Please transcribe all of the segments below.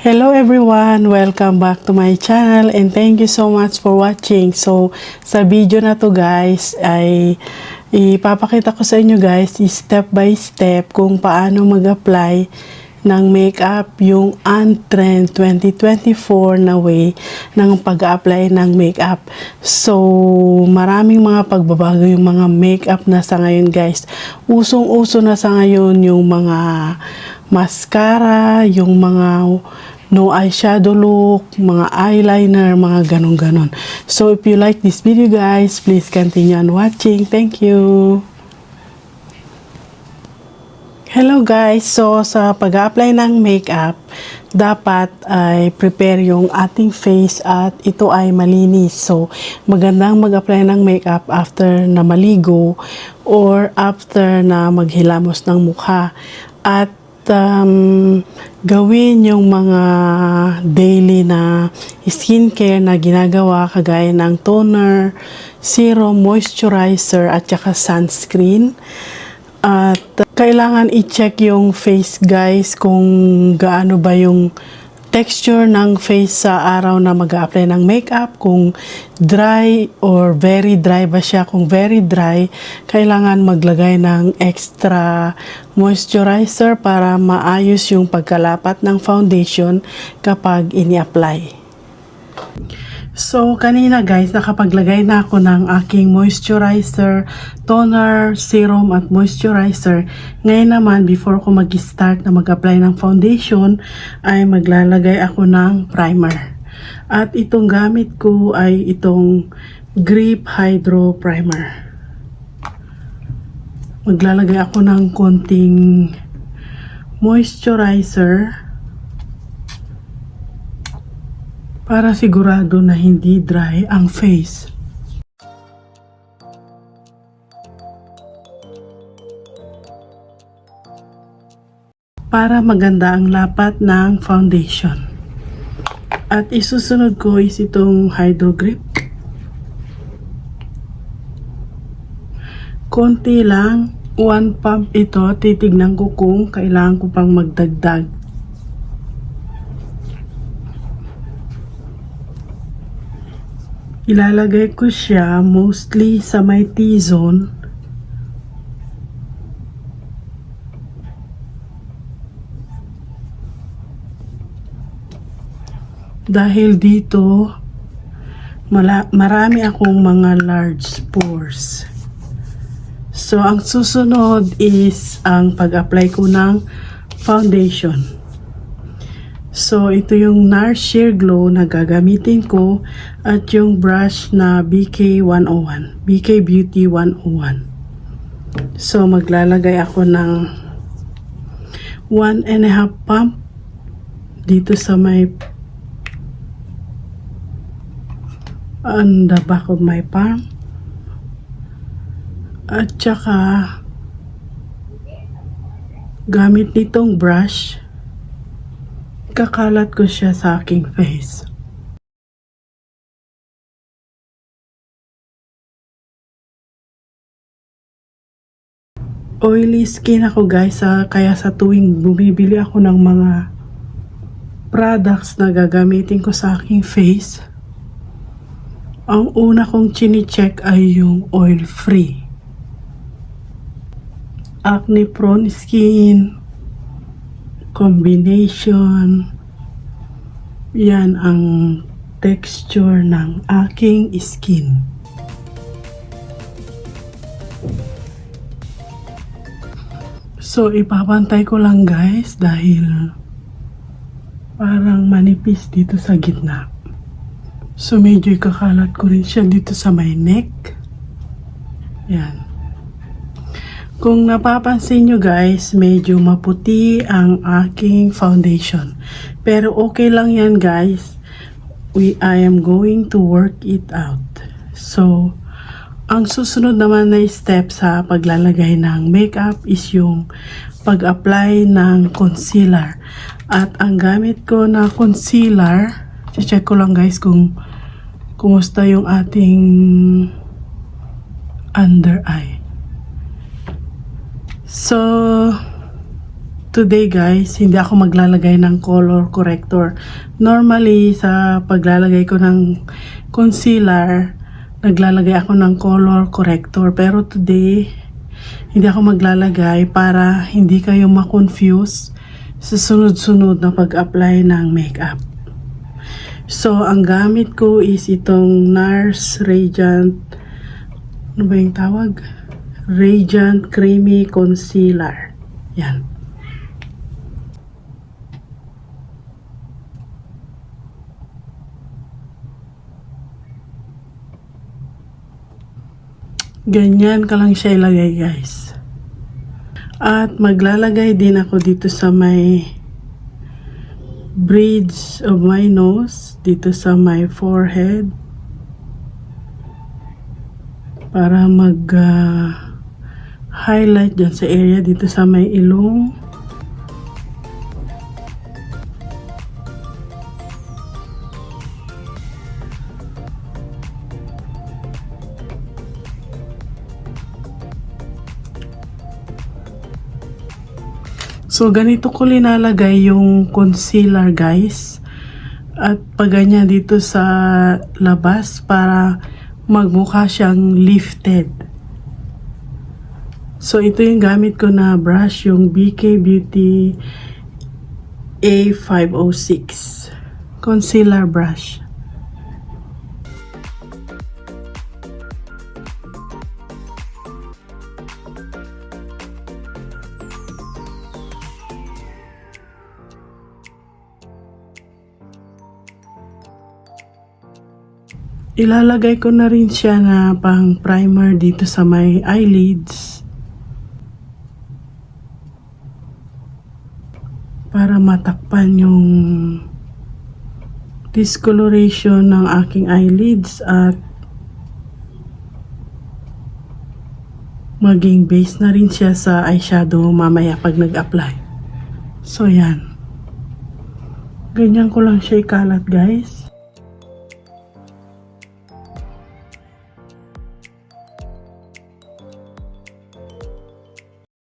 Hello everyone! Welcome back to my channel and thank you so much for watching. So, sa video na to guys ay ipapakita ko sa inyo guys step by step kung paano mag-apply ng makeup yung on-trend 2024 na way ng pag-apply ng makeup. So, maraming mga pagbabago yung mga makeup na sa ngayon guys. Usong-uso na sa ngayon yung mga mascara, yung mga no eyeshadow look, mga eyeliner, mga ganon-ganon. So, if you like this video guys, please continue on watching. Thank you! Hello guys! So, sa pag-apply ng makeup, dapat ay prepare yung ating face at ito ay malinis. So, magandang mag-apply ng makeup after na maligo or after na maghilamos ng mukha. At gawin yung mga daily na skincare na ginagawa kagaya ng toner, serum, moisturizer at saka sunscreen. At kailangan i-check yung face guys kung gaano ba yung texture ng face sa araw na mag-a-apply ng makeup, kung dry or very dry ba siya. Kung very dry, kailangan maglagay ng extra moisturizer para maayos yung pagkalapat ng foundation kapag ini-apply. So, kanina guys, nakapaglagay na ako ng aking moisturizer, toner, serum at moisturizer. Ngayon naman, before ko mag-start na mag-apply ng foundation, ay maglalagay ako ng primer. At itong gamit ko ay itong Grip Hydro Primer. Maglalagay ako ng konting moisturizer para sigurado na hindi dry ang face. Para maganda ang lapat ng foundation. At isusunod ko is itong Hydro Grip. Konti lang, 1 pump ito. Titignan ko kung kailangan ko pang magdagdag. Ilalagay ko siya mostly sa may T-zone. Dahil dito, marami akong mga large pores. So, ang susunod is ang pag-apply ko ng foundation. So, ito yung NARS Sheer Glow na gagamitin ko at yung brush na BK101, BK Beauty 101. So, maglalagay ako ng 1.5 pump dito sa may on the back of my palm. At saka gamit nitong brush, kakalat ko siya sa aking face. Oily skin ako guys, kaya sa tuwing bumibili ako ng mga products na gagamitin ko sa aking face, ang una kong chine-check ay yung oil free. Acne prone skin, combination, yan ang texture ng aking skin. So, ipapantay ko lang guys dahil parang manipis dito sa gitna. So, medyo ikakalat ko rin siya dito sa may neck. Yan. Kung napapansin nyo guys, medyo maputi ang aking foundation. Pero okay lang yan guys. I am going to work it out. So, ang susunod naman na step sa paglalagay ng makeup is yung pag-apply ng concealer. At ang gamit ko na concealer, check ko lang guys kung kumusta yung ating under eye. So, today guys, hindi ako maglalagay ng color corrector. Normally, sa paglalagay ko ng concealer, naglalagay ako ng color corrector. Pero today, hindi ako maglalagay para hindi kayo ma-confuse sa sunod-sunod na pag-apply ng makeup. So, ang gamit ko is itong NARS Radiant, ano ba yung tawag? Radiant Creamy Concealer. Yan. Ganyan ka lang siya ilagay guys. At maglalagay din ako dito sa may bridge of my nose, dito sa my forehead. Para highlight dyan sa area dito sa may ilong. So, ganito ko linalagay yung concealer, guys. At paganyan dito sa labas para magmukha siyang lifted. So, ito yung gamit ko na brush, yung BK Beauty A506 concealer brush. Ilalagay ko na rin siya na pang primer dito sa may eyelids para matakpan yung discoloration ng aking eyelids at maging base na rin siya sa eyeshadow mamaya pag nag-apply. So yan. Ganyan ko lang siya ikalat guys.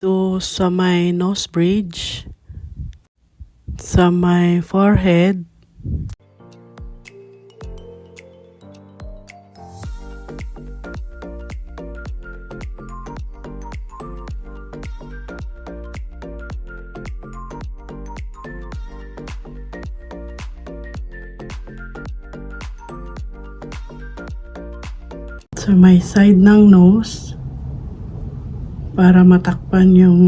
So, sa may nose bridge, sa may forehead, sa may side ng nose, para matakpan yung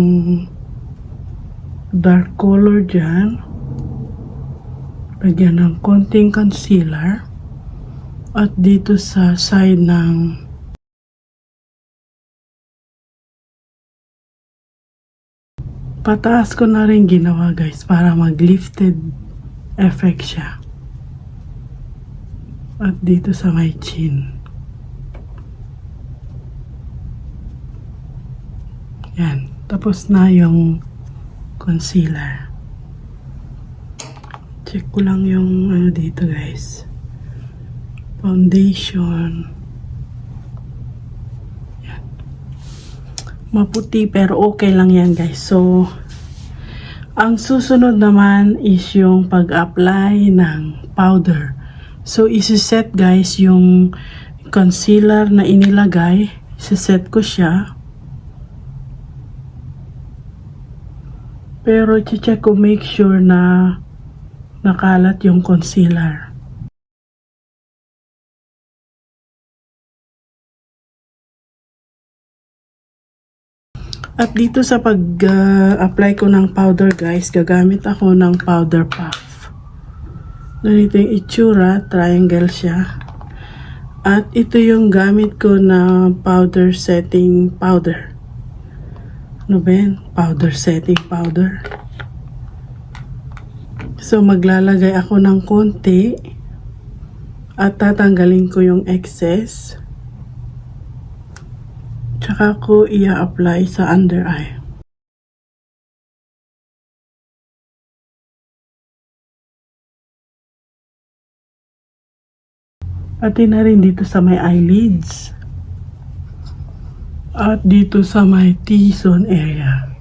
dark color dyan. Lagyan ng konting concealer. At dito sa side ng pataas ko na rin ginawa guys para mag-lifted effect siya. At dito sa may chin. Yan. Tapos na yung concealer. Check ko lang yung ano dito guys. Foundation. Yan. Maputi pero okay lang yan guys. So, ang susunod naman is yung pag-apply ng powder. So, isi-set guys yung concealer na inilagay. Isi-set ko siya. Pero check ko make sure na nakalat yung concealer. At dito sa pag-apply ko ng powder guys, gagamit ako ng powder puff. Ganito yung itsura, triangle siya. At ito yung gamit ko na powder setting powder. Ano ba yan? Powder setting powder. So, maglalagay ako ng konti at tatanggalin ko yung excess. Tsaka ko i-apply sa under eye. Pati na rin dito sa may eyelids. At dito sa may T-zone area.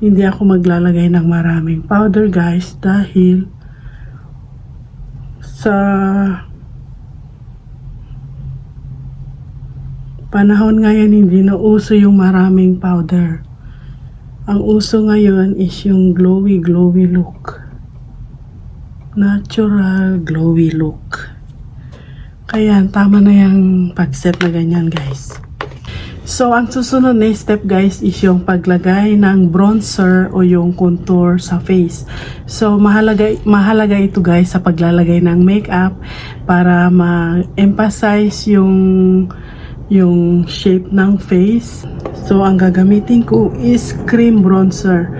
hindi ako maglalagay ng maraming powder guys dahil sa panahon ngayon hindi na uso yung maraming powder. Ang uso ngayon is yung glowy look. Natural glowy look. Kaya tama na yung pag-set na ganyan guys. So ang susunod na step guys is yung paglagay ng bronzer o yung contour sa face. So mahalaga ito guys sa paglalagay ng makeup para ma-emphasize yung shape ng face. So ang gagamitin ko is cream bronzer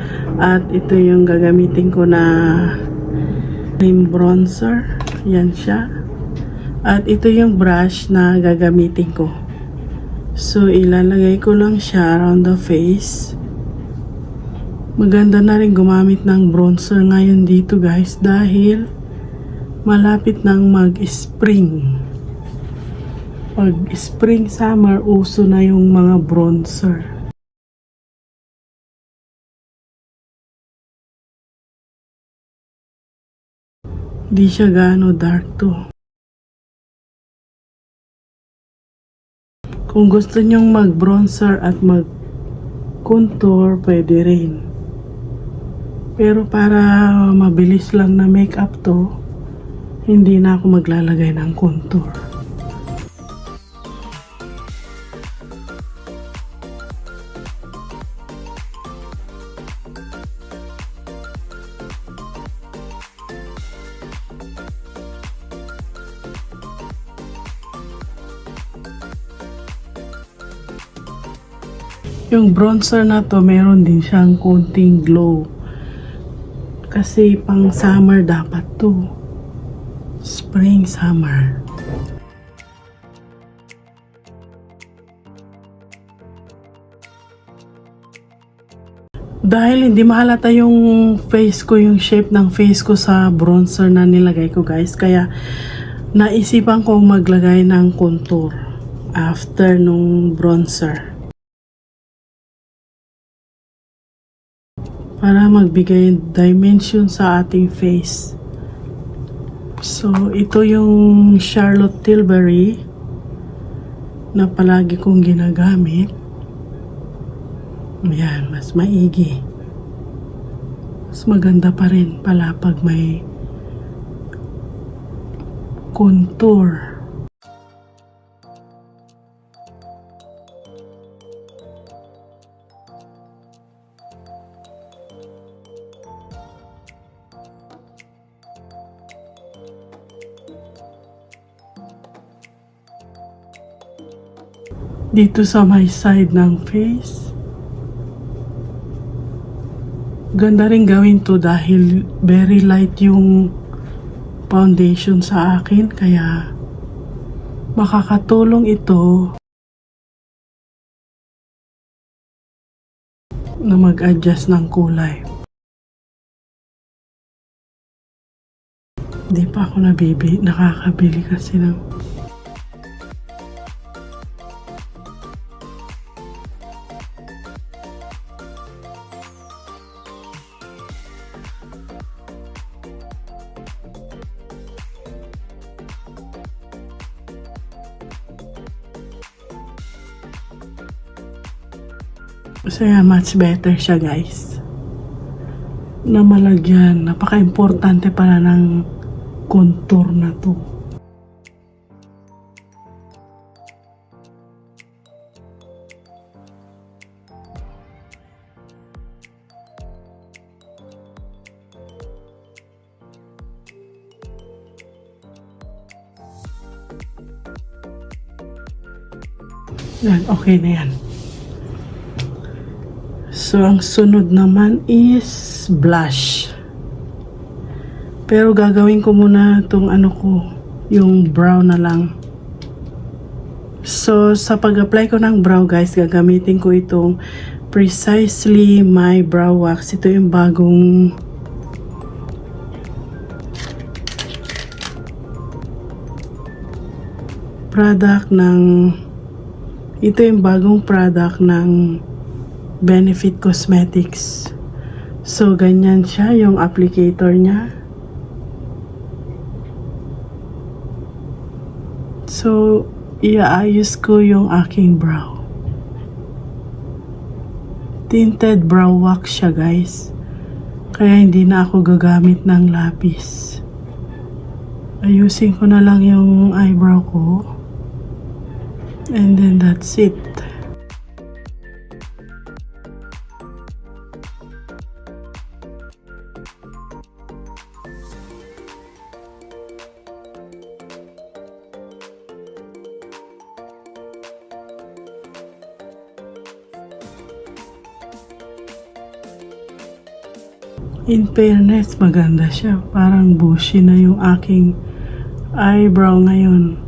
at ito yung gagamitin ko na cream bronzer. Yan siya. At ito yung brush na gagamitin ko. So ilalagay ko lang siya around the face. Maganda na rin gumamit ng bronzer ngayon dito guys dahil malapit nang mag-spring. Pag spring, summer, uso na yung mga bronzer. Di siya gaano dark to. Kung gusto nyong mag-bronzer at mag-contour, pwede rin. Pero para mabilis lang na makeup to, hindi na ako maglalagay ng contour. Yung bronzer na to, meron din siyang konting glow. Kasi pang summer dapat to. Spring, summer. Dahil hindi mahalata yung face ko, yung shape ng face ko sa bronzer na nilagay ko guys. Kaya naisipan kong maglagay ng contour after nung bronzer. Para magbigay dimension sa ating face. So, ito yung Charlotte Tilbury na palagi kong ginagamit. Ayan, mas maigi. Mas maganda pa rin pala pag may contour. Dito sa my side ng face. Ganda rin gawin to dahil very light yung foundation sa akin. Kaya makakatulong ito na mag-adjust ng kulay. Di pa ako nakakabili kasi ng Kaya much better siya guys na malagyan. Napaka-importante pala ng contour na to. Yan, okay na yan. So, ang sunod naman is blush. Pero gagawin ko muna itong yung brow na lang. So, sa pag-apply ko ng brow guys, gagamitin ko itong Precisely My Brow Wax. Ito yung bagong product ng Benefit Cosmetics. So, ganyan siya yung applicator niya. So, iaayos ko yung aking brow. Tinted brow wax siya, guys. Kaya hindi na ako gagamit ng lapis. Ayusin ko na lang yung eyebrow ko. And then that's it. In fairness, maganda siya. Parang bushy na yung aking eyebrow ngayon.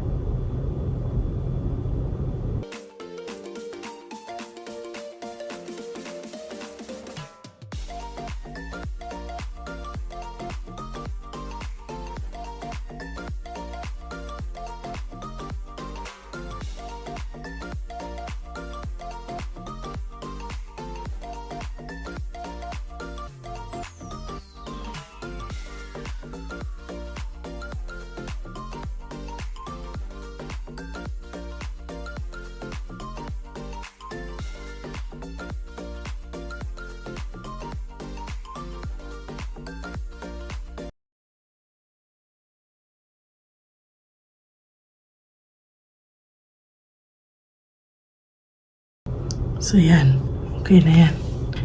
So, yan. Okay na yan.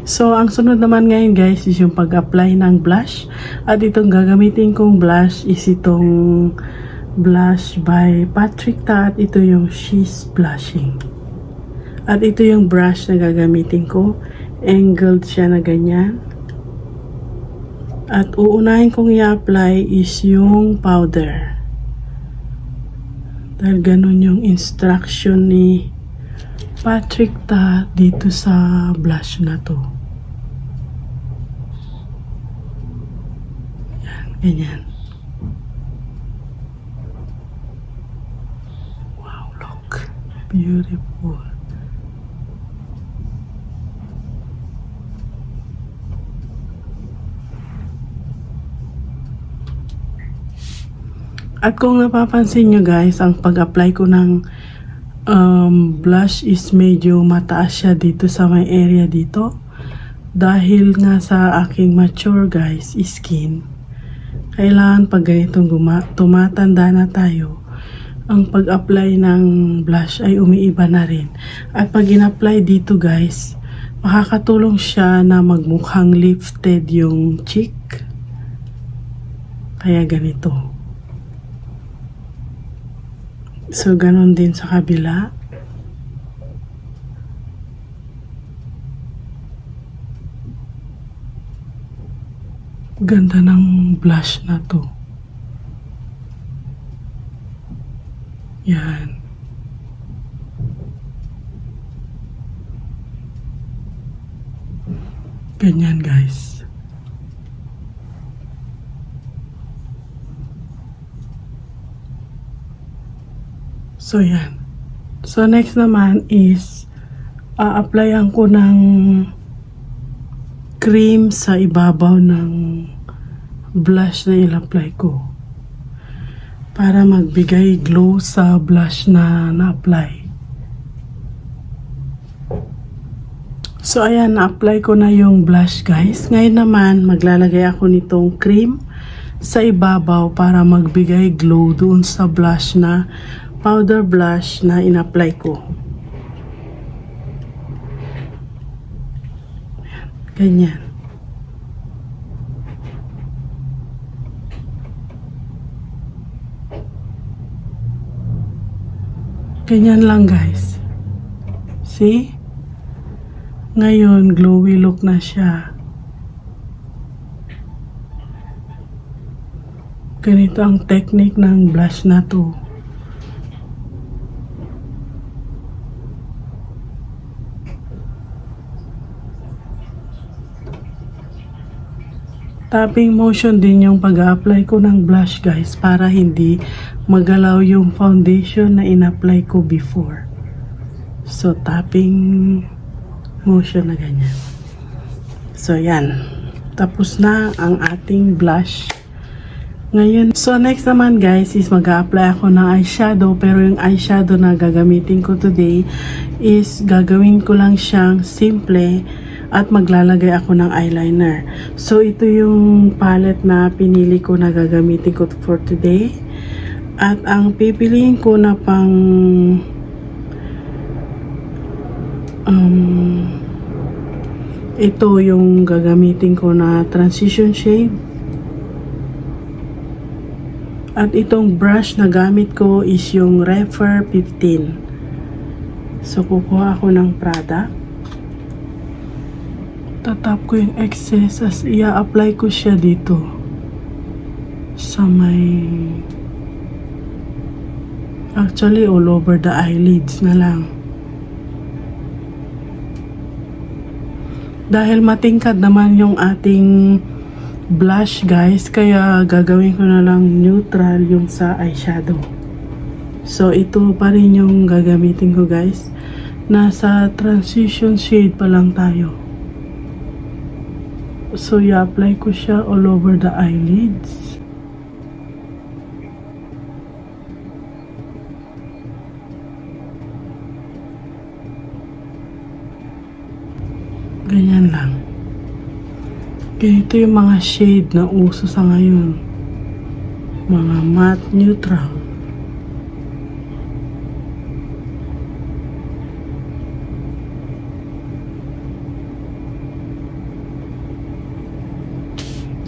So, ang sunod naman ngayon, guys, is yung pag-apply ng blush. At itong gagamitin kong blush is itong blush by Patrick Ta. At ito yung She's Blushing. At ito yung brush na gagamitin ko. Angled siya na ganyan. At uunahin kong i-apply is yung powder. Dahil ganun yung instruction ni Patrick Ta dito sa blush na to. Yan, ganyan. Wow, look. Beautiful. At kung napapansin nyo, guys, ang pag-apply ko ng blush is medyo mataas siya dito sa may area dito. Dahil nga sa aking mature, guys, skin, kailangan pag ganitong tumatanda na tayo, ang pag-apply ng blush ay umiiba na rin. At pag in-apply dito, guys, makakatulong siya na magmukhang lifted yung cheek. Kaya ganito. So, ganun din sa kabila. Ganda ng blush na to. Yan. Ganyan, guys. So, yan. So, next naman is a-applyan ko ng cream sa ibabaw ng blush na il-apply ko. Para magbigay glow sa blush na na-apply. So, ayan, na-apply ko na yung blush, guys. Ngayon naman, maglalagay ako nitong cream sa ibabaw para magbigay glow doon sa blush na powder blush na in-apply ko. Ganyan. Ganyan lang, guys. See? Ngayon, glowy look na siya. Ganito ang technique ng blush na to. Tapping motion din yung pag-apply ko ng blush, guys, para hindi magalaw yung foundation na in-apply ko before. So, tapping motion na ganyan. So, yan. Tapos na ang ating blush. Ngayon, so next naman guys is mag-a-apply ako ng eyeshadow, pero yung eyeshadow na gagamitin ko today is gagawin ko lang siyang simple at maglalagay ako ng eyeliner. So ito yung palette na pinili ko na gagamitin ko for today. At ang pipiliin ko na pang ito yung gagamitin ko na transition shade. At itong brush na gamit ko is yung Refer 15. So kukuha ako ng product. Tatap ko yung excess as i-apply ko siya dito sa may, actually all over the eyelids na lang. Dahil matingkad naman yung ating blush guys, kaya gagawin ko na lang neutral yung sa eyeshadow. So ito pa rin yung gagamitin ko guys. Nasa transition shade pa lang tayo. So i-apply ko siya all over the eyelids. Ganyan lang. Ganito yung mga shade na uso sa ngayon. Mga matte neutral.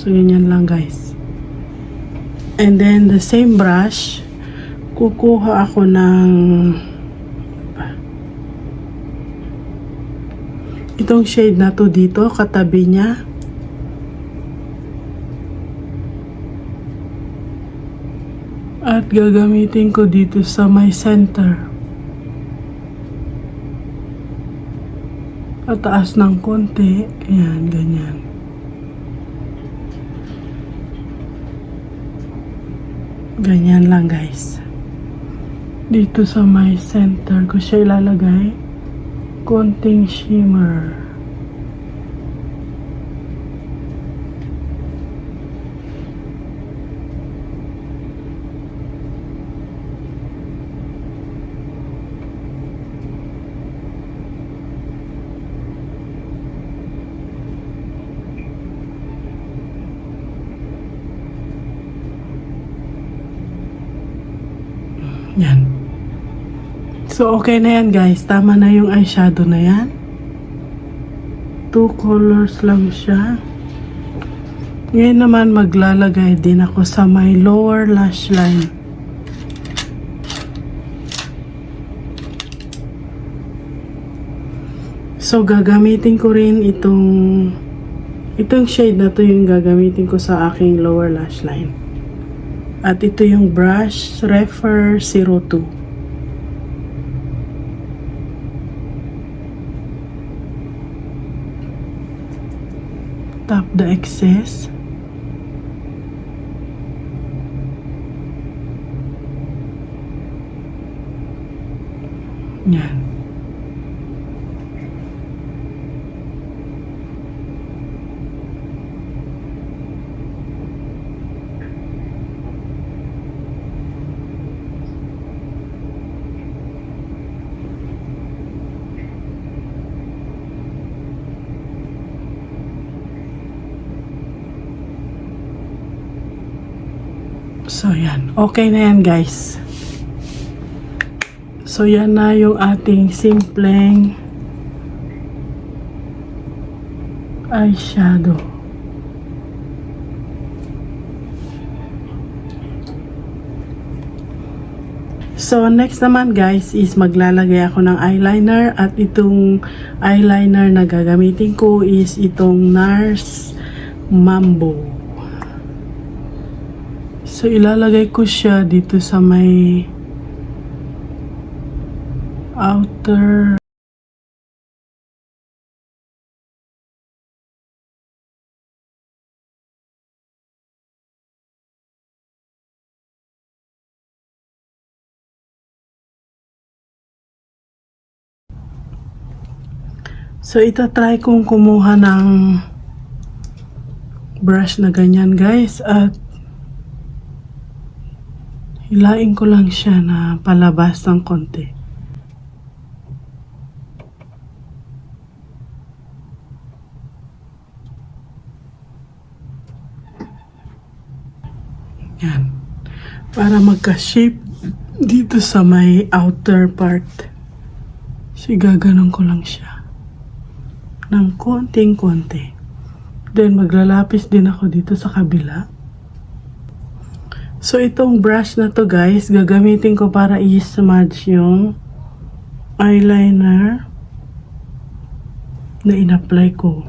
So, ganyan lang guys. And then, the same brush, kukuha ako ng itong shade na to dito, katabi niya. At gagamitin ko dito sa my center. Pataas ng konti. Ayan, ganyan. Ganyan lang guys. Dito sa my center ko siya ilalagay. Konting shimmer. Yan. So, okay na yan guys. Tama na yung eyeshadow na yan. 2 colors lang siya. Ngayon naman maglalagay din ako sa my lower lash line. So, gagamitin ko rin itong shade na to yung gagamitin ko sa aking lower lash line. At ito yung brush Refer 02. Tap the excess. Yan. So, yan. Okay na yan, guys. So, yan na yung ating simpleng eyeshadow. So, next naman, guys, is maglalagay ako ng eyeliner. At itong eyeliner na gagamitin ko is itong NARS Mambo. So, ilalagay ko siya dito sa may outer. So, ito try kong kumuha ng brush na ganyan guys, at hilain ko lang siya na palabas ng konti. Yan. Para magka-shape dito sa may outer part. Gaganon ko lang siya ng konting-konti. Then maglalapis din ako dito sa kabila. So itong brush na to guys, gagamitin ko para i-smudge yung eyeliner na in-apply ko.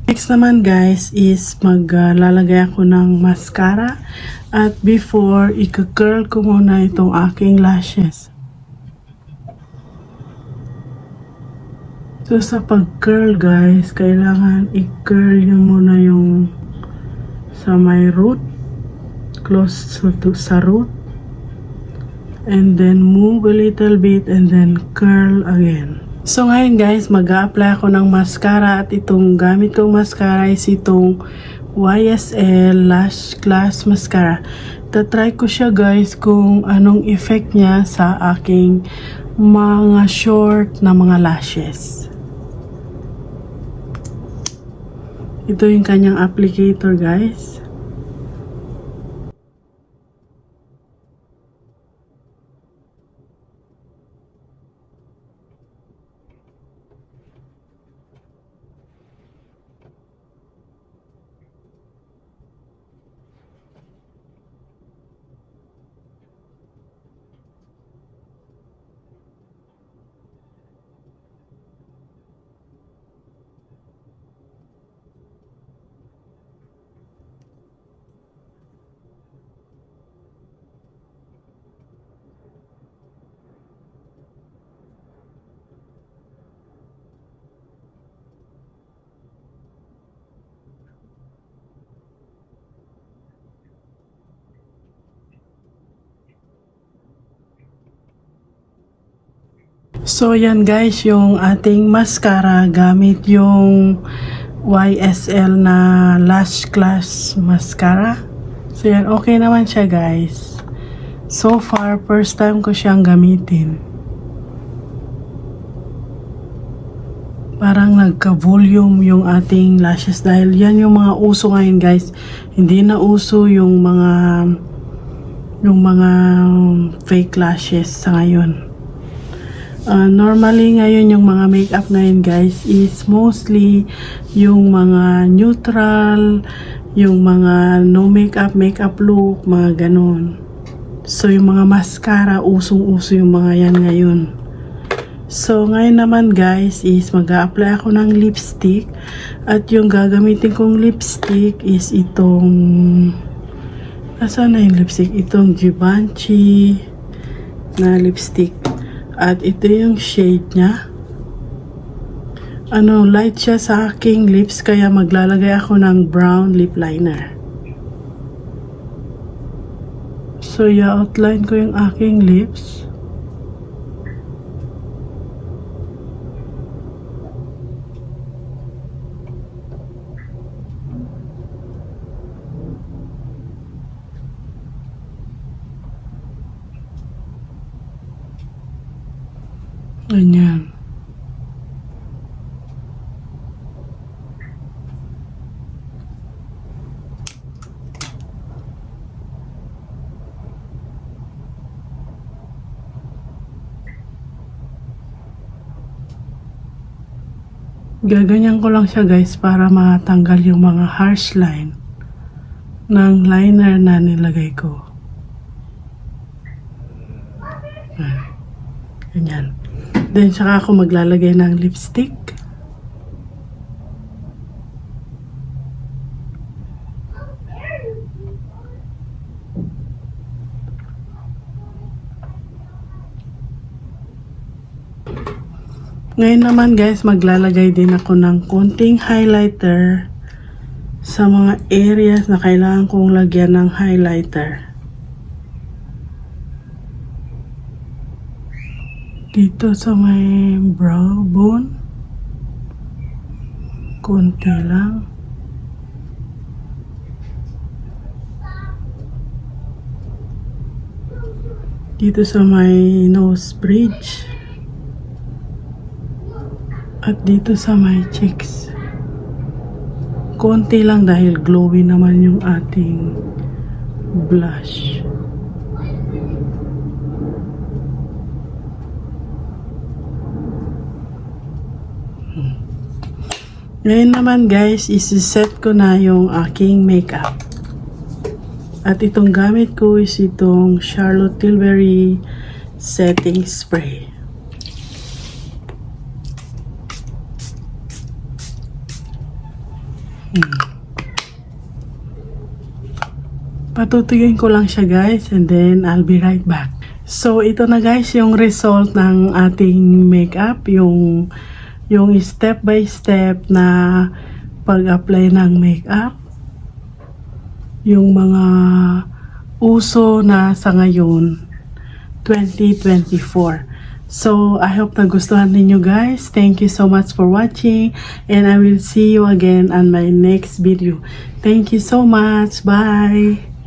Next naman guys is maglalagay ako ng mascara, at before i-curl ko muna itong aking lashes. So sa pag-curl guys, kailangan i-curl nyo muna yung sa may root, close to sa root, and then move a little bit and then curl again. So ngayon guys, mag-a-apply ako ng mascara, at itong gamit kong mascara is itong YSL Lash Class Mascara. Tatry ko siya guys kung anong effect niya sa aking mga short na mga lashes. Ito yung kanyang applicator guys. So yan guys, yung ating mascara gamit yung YSL na Lash Class Mascara. So yan, okay naman siya guys. So far, first time ko siyang gamitin. Parang nagka-volume yung ating lashes, dahil yan yung mga uso ngayon guys. Hindi na uso yung mga fake lashes sa ngayon. Normally ngayon yung mga makeup ngayon guys is mostly yung mga neutral, yung mga no makeup look, mga ganon. So yung mga mascara, usong-uso yung mga yan ngayon. So ngayon naman guys is mag-a-apply ako ng lipstick, at yung gagamitin kong lipstick is itong, nasaan na yung lipstick? Itong Givenchy na lipstick. At ito yung shade niya. Light siya sa aking lips, kaya maglalagay ako ng brown lip liner. So, i-outline ko yung aking lips. Ganyan. Gaganyan ko lang siya guys para matanggal yung mga harsh line ng liner na nilagay ko. Ganyan. Then saka ako maglalagay ng lipstick. Ngayon naman guys, maglalagay din ako ng konting highlighter sa mga areas na kailangan kong lagyan ng highlighter. Dito sa may brow bone, konti lang. Dito sa may nose bridge. At dito sa may cheeks. Konti lang dahil glowy naman yung ating blush. Ngayon naman guys, isi-set ko na yung aking makeup. At itong gamit ko is itong Charlotte Tilbury Setting Spray. Patutuyuin ko lang siya guys and then I'll be right back. So ito na guys yung result ng ating makeup, yung step by step na pag-apply ng makeup, yung mga uso na sa ngayon 2024. So I hope nagustuhan ninyo guys. Thank you so much for watching and I will see you again on my next video. Thank you so much. Bye.